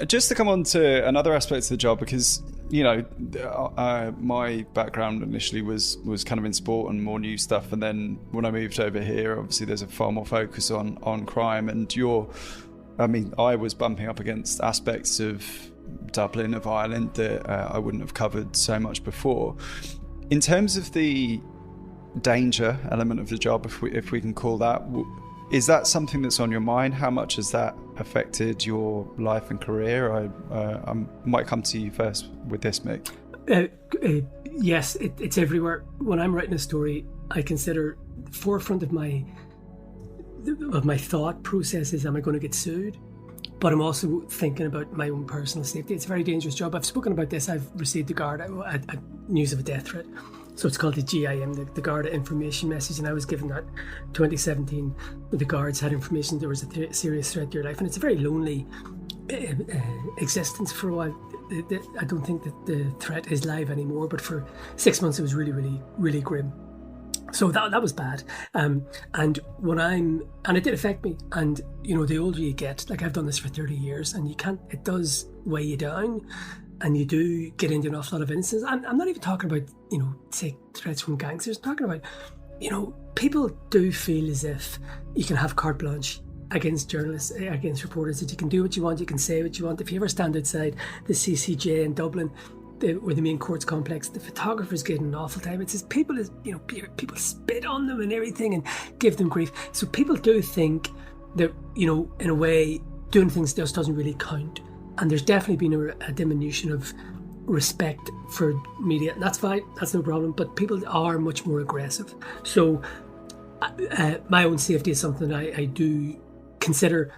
Just to come on to another aspect of the job, because my background initially was kind of in sport and more new stuff, and then when I moved over here, obviously there's a far more focus on crime, and I was bumping up against aspects of Dublin, of Ireland, that I wouldn't have covered so much before. In terms of the danger element of the job, if we can call that, is that something that's on your mind? How much has that affected your life and career? I might come to you first with this, Mick. Yes, it's everywhere. When I'm writing a story, I consider the forefront of my thought process is, am I going to get sued? But I'm also thinking about my own personal safety. It's a very dangerous job. I've spoken about this. I've received the gardai, news of a death threat. So it's called the GIM, the Garda Information Message, and I was given that 2017. The guards had information there was a serious threat to your life, and it's a very lonely existence for a while. I don't think that the threat is live anymore, but for 6 months it was really, really, really grim. So that was bad, and it did affect me. And the older you get, like I've done this for 30 years, and it does weigh you down, and you do get into an awful lot of instances. I'm not even talking about say threats from gangsters. I'm talking about people do feel as if you can have carte blanche against journalists, against reporters, that you can do what you want, you can say what you want. If you ever stand outside the CCJ in Dublin, or the main courts complex, the photographers get an awful time. It says people spit on them and everything and give them grief. So people do think that in a way doing things just doesn't really count. And there's definitely been a diminution of respect for media. And that's fine, that's no problem. But people are much more aggressive. So my own safety is something I do consider